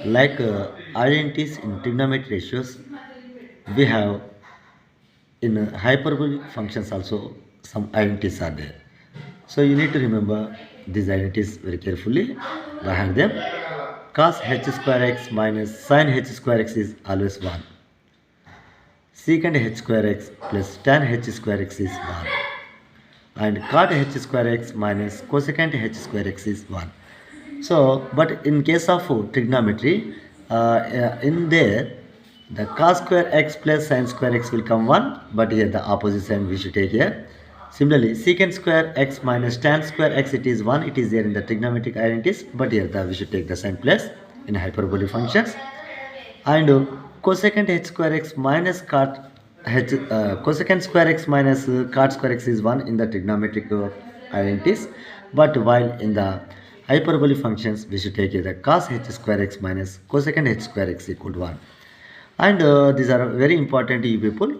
Like identities in trigonometric ratios, we have in hyperbolic functions also some identities are there. So you need to remember these identities very carefully. Behind them, cos h square x minus sin h square x is always 1. Secant h square x plus tan h square x is 1. And cot h square x minus cosecant h square x is 1. So, but in case of trigonometry, in there, the cos square x plus sin square x will come 1, but here the opposite sign we should take here. Similarly, secant square x minus tan square x, it is 1, it is there in the trigonometric identities, but here we should take the sign plus in hyperbolic functions. And cosecant h square x minus cosecant square x minus cot square x is 1 in the trigonometric identities, but while in the hyperbolic functions we should take the cos h square x minus cosecant h square x equal to 1. And these are very important to you people.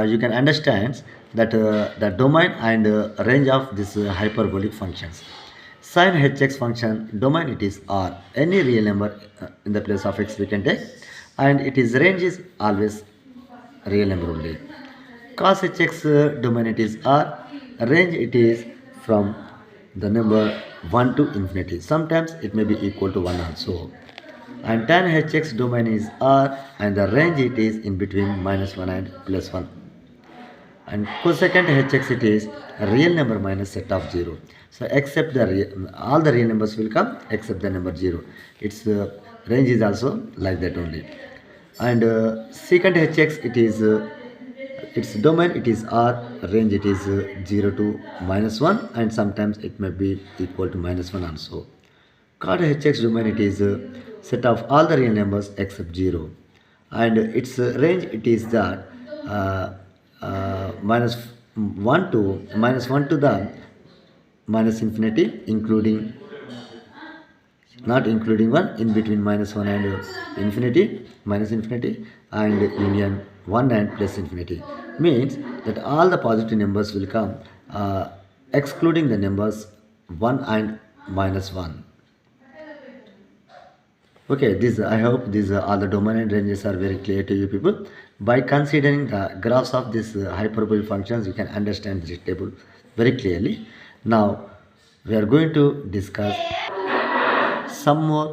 You can understand that the domain and range of these hyperbolic functions. Sin hx function domain it is r, any real number in the place of x we can take, and it is range is always real number only. Cos hx domain it is r, range it is from the number 1 to infinity. Sometimes it may be equal to 1 also. And tan hx domain is r, and the range it is in between -1 and +1. And cosecant hx it is a real number minus set of 0. So except the all the real numbers will come except the number 0. Its range is also like that only. And secant hx it is its domain it is r, range it is 0 to -1, and sometimes it may be equal to -1 also. Cot hx domain it is set of all the real numbers except 0, and its range it is that -1 to -1 to the minus infinity, including not including 1, in between -1 and infinity, minus infinity, and union 1 and plus infinity, means that all the positive numbers will come excluding the numbers 1 and -1. Okay, this I hope these all the domain and ranges are very clear to you people. By considering the graphs of these hyperbolic functions, you can understand this table very clearly. Now we are going to discuss some more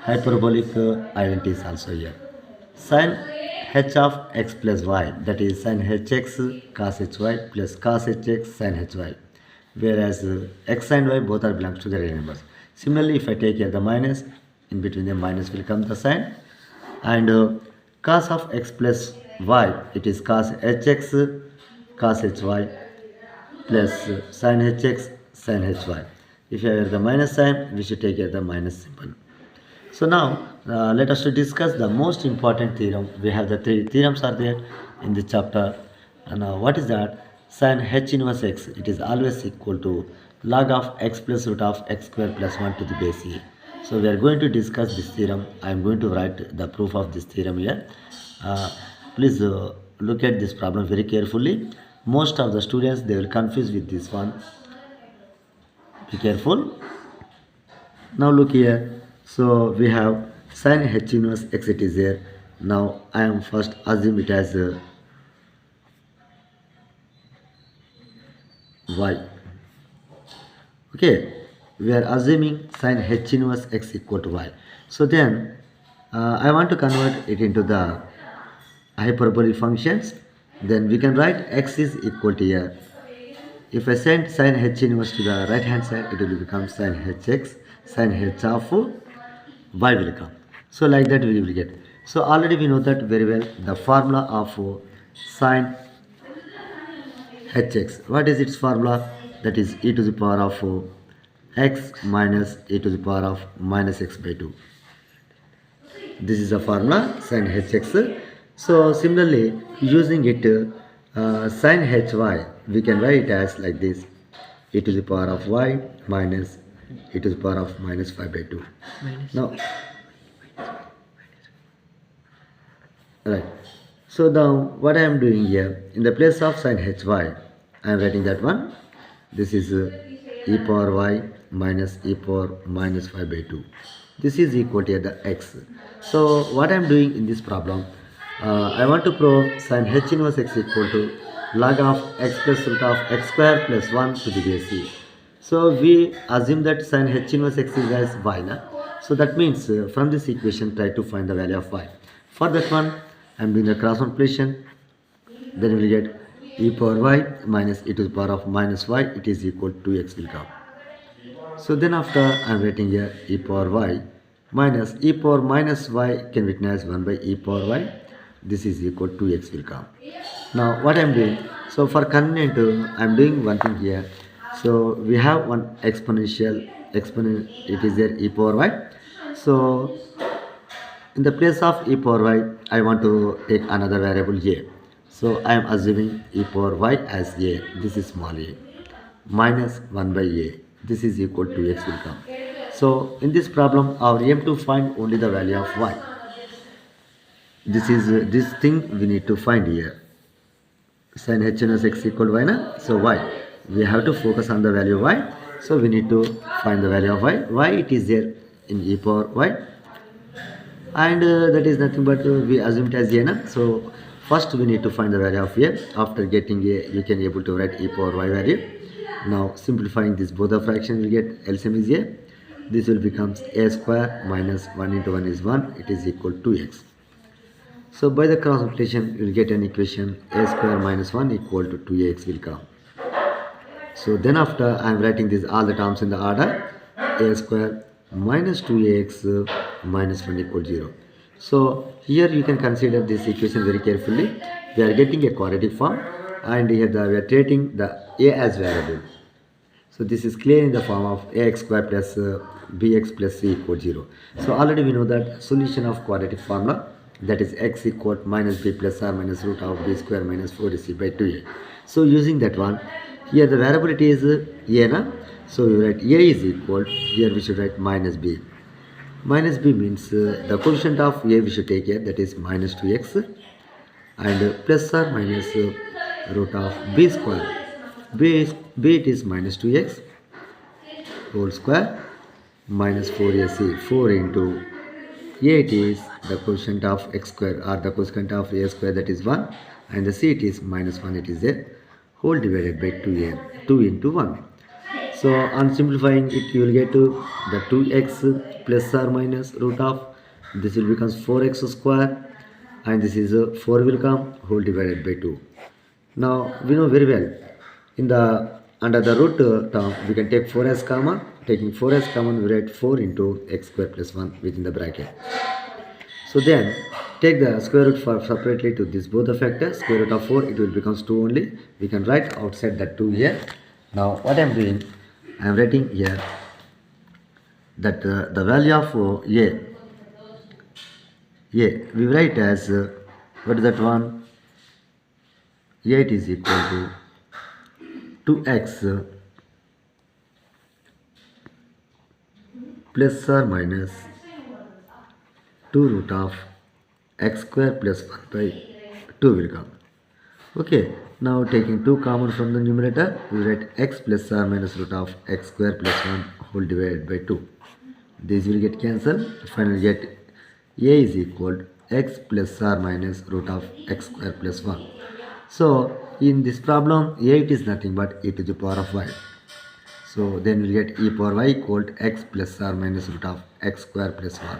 hyperbolic identities also here. Sin h of x plus y, that is sin hx cos hy plus cos hx sin hy, whereas x and y both are belongs to the real numbers. Similarly, if I take here the minus, in between the minus will come the sign, and cos of x plus y, it is cos hx cos hy plus sin hx sin hy. If you have the minus sign, we should take here the minus symbol. So now let us to discuss the most important theorem. We have the three theorems are there in the chapter. And what is that? Sin h inverse x, it is always equal to log of x plus root of x square plus 1 to the base e. So we are going to discuss this theorem. I am going to write the proof of this theorem here. Please look at this problem very carefully. Most of the students, they will confuse with this one. Be careful. Now look here. So we have sin h inverse x, it is there. Now I am first assume it as y. Okay, we are assuming sin h inverse x equal to y. So then I want to convert it into the hyperbolic functions. Then we can write x is equal to here. If I send sin h inverse to the right hand side, it will become sin hx, sin h of y will come. So like that we will get. So already we know that very well, the formula of sin hx. What is its formula? That is e to the power of x minus e to the power of minus x by 2. This is the formula sin hx. So similarly, using it sin hy, we can write it as like this: e to the power of y minus e to the power of minus 5 by 2. Now, right. So now what I am doing here, in the place of sin hy, I am writing that one. This is e power y minus e power minus 5 by 2. This is equal to the x. So what I am doing in this problem, I want to prove sin h inverse x equal to log of x plus root of x square plus 1 to the base e. So we assume that sin h inverse x is as y na. So that means from this equation try to find the value of y. For that one I am doing the cross multiplication. Then we will get e power y minus e to the power of minus y, it is equal to x will come. So then after I am writing here e power y minus e power minus y can be written as 1 by e power y. This is equal to x will come. Now what I am doing, so for convenient I am doing one thing here. So we have one exponent, it is there e power y. So in the place of e power y, I want to take another variable a. So I am assuming e power y as a. This is small a minus 1 by a. This is equal to x will come. So in this problem, our aim to find only the value of y. This is this thing we need to find here. Sin h minus x equal to y na. So y, we have to focus on the value of y. So we need to find the value of y. Y it is there in e power y. And that is nothing but we assume it as a na. So first we need to find the value of a. After getting a, you can able to write e power y value. Now simplifying this both the fraction will get LCM is a. This will becomes a square minus 1 into 1 is 1, it is equal to x. So by the cross multiplication you will get an equation a square minus 1 equal to 2ax will come. So then after I am writing this all the terms in the order, a square minus 2ax minus 1 equal 0. So here you can consider this equation very carefully. We are getting a quadratic form and here we are treating the a as variable. So this is clear in the form of ax square plus bx plus c equal 0. So already we know that solution of quadratic formula, that is x equal minus b plus r minus root of b square minus 4ac by 2a. So using that one, here the variability is a na. So you write a is equal, here we should write minus b. Minus b means the quotient of a we should take here, that is minus 2x and plus or minus root of b square. B it is minus 2x whole square minus 4ac, 4 into a it is the quotient of x square or the quotient of a square, that is 1, and the c it is minus 1, it is a whole divided by 2a, 2 into 1. So on simplifying it you will get to the 2x plus or minus root of, this will becomes 4x square and this is 4 will come whole divided by 2. Now we know very well in the under the root term we can take 4 as common. Taking 4 as common we write 4 into x square plus 1 within the bracket. So then take the square root for separately to this both the factors. Square root of 4 it will becomes 2 only. We can write outside that 2 here. Now what I am doing, I am writing here that the value of a we write as what is that one, a it is equal to 2x plus or minus 2 root of x square plus 1 by 2 will come. Okay, now taking 2 common from the numerator, we write x plus or minus root of x square plus 1 whole divided by 2. These will get cancelled. Finally get a is equal to x plus or minus root of x square plus 1. So in this problem a it is nothing but e to the power of y. So then we'll get e power y equal to x plus or minus root of x square plus 1.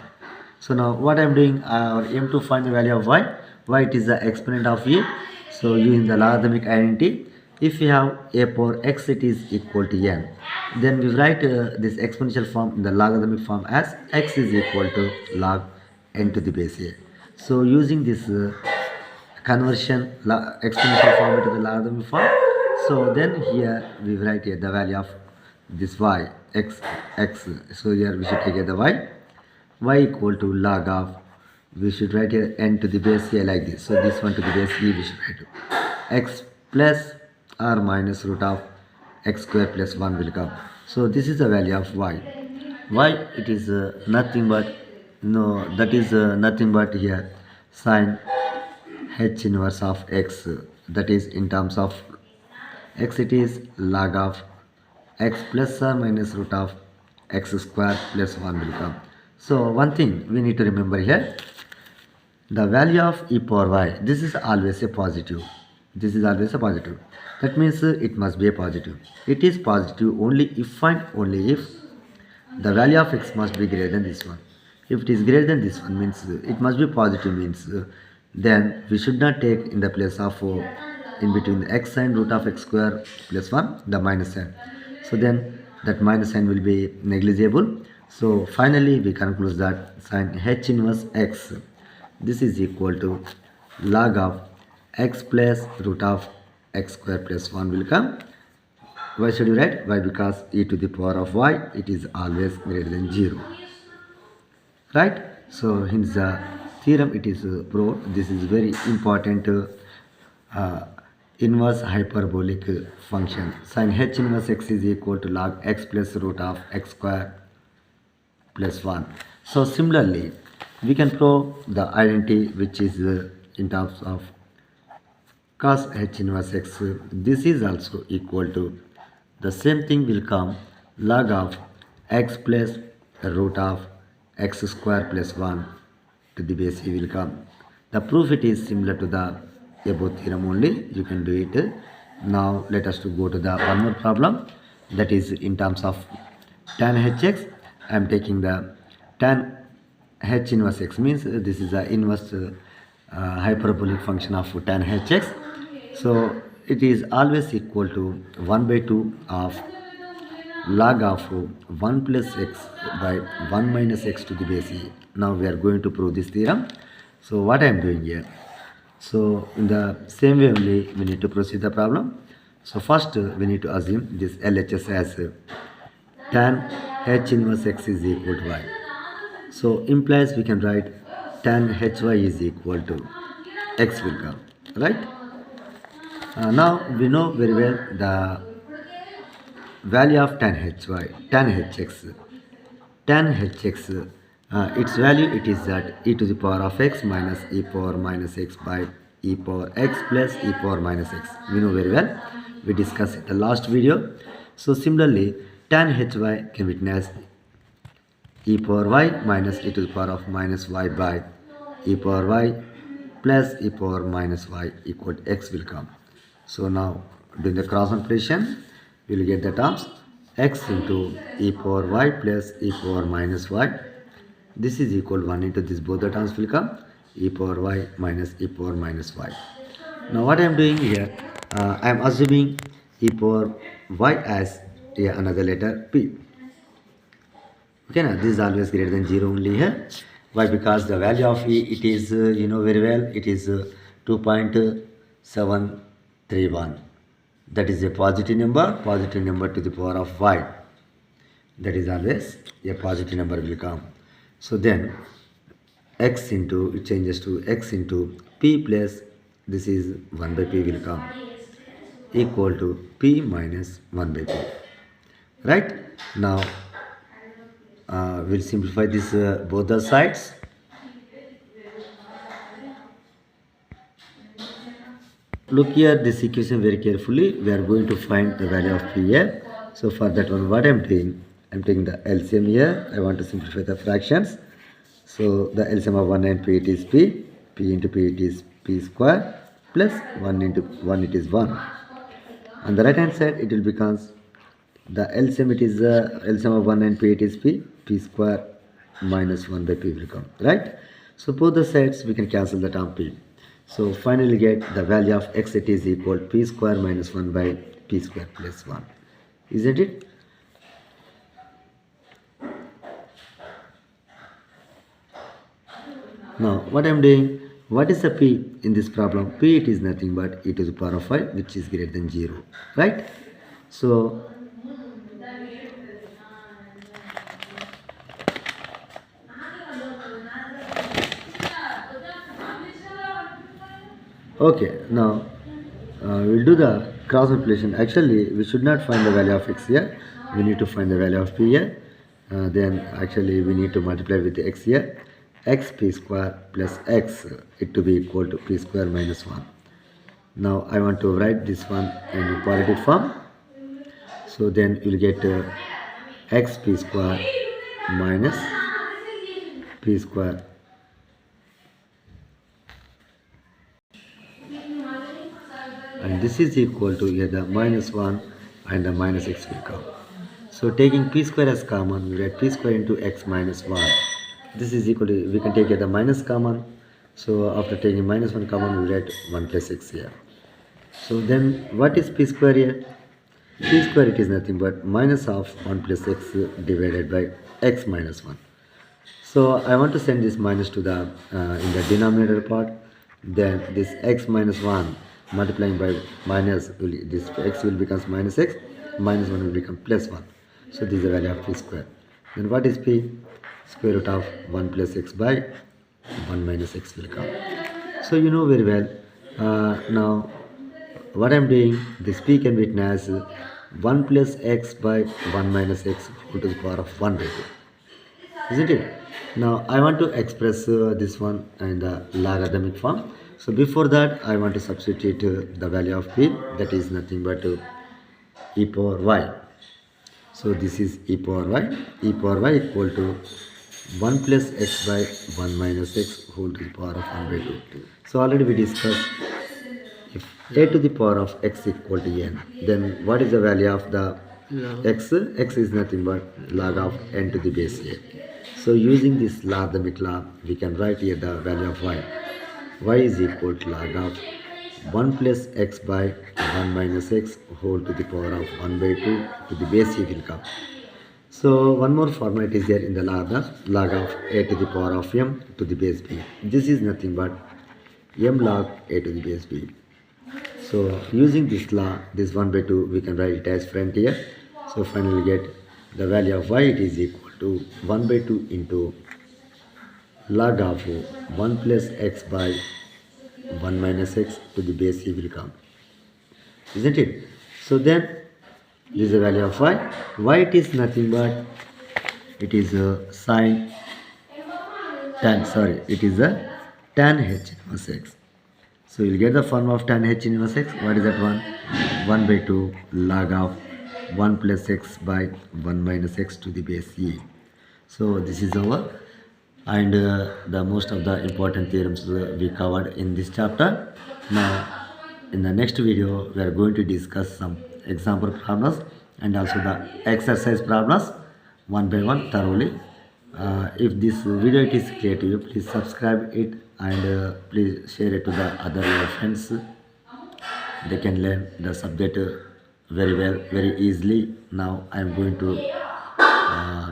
So now what I am doing, I aim to find the value of y. Y it is the exponent of a. So using the logarithmic identity, if we have a power x it is equal to n, then we write this exponential form in the logarithmic form as x is equal to log n to the base a. So using this conversion exponential form into the logarithmic form, so then here we write here the value of this y x. So here we should take here the y equal to log of, we should write here n to the base a like this. So this one to the base e we should write x plus or minus root of x square plus 1 will come. So this is the value of y. It is nothing but nothing but here sin h inverse of x, that is in terms of x it is log of x plus or minus root of x square plus 1 will come. So one thing we need to remember here, the value of e power y, this is always a positive. This is always a positive. That means it must be a positive. It is positive only if and only if the value of x must be greater than this one. If it is greater than this one means it must be positive means then we should not take in the place of in between the x and root of x square plus 1 the minus sign. So then that minus sign will be negligible. So finally we conclude that sin h inverse x, this is equal to log of x plus root of x square plus 1 will come. Why should you write? Why? Because e to the power of y, it is always greater than 0. Right? So hence the theorem it is proved. This is very important uh, inverse hyperbolic function. Sin h inverse x is equal to log x plus root of x square plus 1. So similarly, we can prove the identity which is in terms of cos h inverse x. This is also equal to the same thing will come log of x plus root of x square plus 1 to the base e will come. The proof it is similar to the above theorem only. You can do it. Now let us to go to the one more problem, that is in terms of tan hx. I am taking the tan h inverse x means this is the inverse hyperbolic function of tan hx. So it is always equal to 1 by 2 of log of 1 plus x by 1 minus x to the base e. Now we are going to prove this theorem. So what I am doing here, so in the same way only we need to proceed the problem. So first we need to assume this LHS as tan h inverse x is equal to y. So implies we can write tan hy is equal to x will come, right? Now we know very well the value of tan hy, tan hx. Tan hx, its value it is that e to the power of x minus e power minus x by e power x plus e power minus x. We know very well. We discussed in the last video. So similarly, tan hy can be written as e power y minus e to the power of minus y by e power y plus e power minus y equal to x will come. So now doing the cross multiplication, we will get the terms x into e power y plus e power minus y. This is equal 1 into this, both the terms will come e power y minus e power minus y. Now what I am doing here, I am assuming e power y as another letter p. Okay, now this is always greater than 0 only here. Why? Because the value of e, it is you know very well, it is 2.731. That is a positive number to the power of y. That is always a positive number will come. So then x into, it changes to x into p plus, this is 1 by p will come, equal to p minus 1 by p. Right? Now we'll simplify this both the sides. Look here this equation very carefully. We are going to find the value of p here. So for that one, what I am doing, I am taking the LCM here. I want to simplify the fractions. So the LCM of 1 and p, it is p. P into p, it is p square plus 1 into 1, it is 1. On the right hand side, it will become the LCM, it is LCM of 1 and p, it is p. P square minus 1 by p will come, right? So both the sides we can cancel the term p. So finally get the value of x, it is equal to p square minus 1 by p square plus 1. Isn't it? Now what I am doing, what is the p in this problem? P, it is nothing but e to the power of y, which is greater than 0, right? So okay, now we'll do the cross multiplication. Actually, we should not find the value of x here. We need to find the value of p here. Then actually we need to multiply with the x here. X p square plus x, it to be equal to p square minus 1. Now I want to write this one in quadratic form. So then you'll get x p square minus p square, and this is equal to here the minus 1 and the minus x will come. So taking p square as common, we write p square into x minus 1. This is equal to, we can take here the minus common. So after taking minus 1 common, we write 1 plus x here. So then what is p square here? P square, it is nothing but minus of 1 plus x divided by x minus 1. So I want to send this minus to the in the denominator part. Then this x minus 1 multiplying by minus, this x will become minus x, minus 1 will become plus 1. So this is the value of p square. Then what is p? Square root of 1 plus x by 1 minus x will come. So you know very well. Now what I am doing, this p can be written as 1 plus x by 1 minus x whole to the power of 1 by 2. Isn't it? Now I want to express this one in the logarithmic form. So before that I want to substitute the value of p, that is nothing but e power y. So this is e power y equal to 1 plus x by 1 minus x whole to the power of 1 by 2. So already we discussed, if a to the power of x equal to n, then what is the value of the x? X is nothing but log of n to the base a. So using this logarithmic law, we can write here the value of y. Y is equal to log of 1 plus x by 1 minus x whole to the power of 1 by 2 to the base a will come. So one more format is there in the log of a to the power of m to the base b. This is nothing but m log a to the base b. So using this law, this 1 by 2, we can write it as front here. So finally we get the value of y, it is equal to 1 by 2 into log of 1 plus x by 1 minus x to the base e will come. Isn't it? So then this is the value of y. Y, it is nothing but, it is a sine tan, sorry, it is a tan h inverse x. So you'll get the form of tan h inverse x. What is that one? 1 by 2 log of 1 plus x by 1 minus x to the base e. So this is over, and the most of the important theorems we covered in this chapter. Now in the next video we are going to discuss some example problems and also the exercise problems one by one thoroughly. If this video it is clear to you, please subscribe it and please share it to the other friends. They can learn the subject very well, very easily. Now I am going to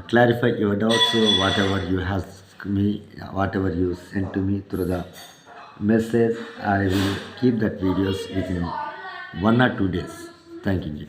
clarify your doubts. So whatever you ask me, whatever you send to me through the message, I will keep that videos within 1 or 2 days. Thank you.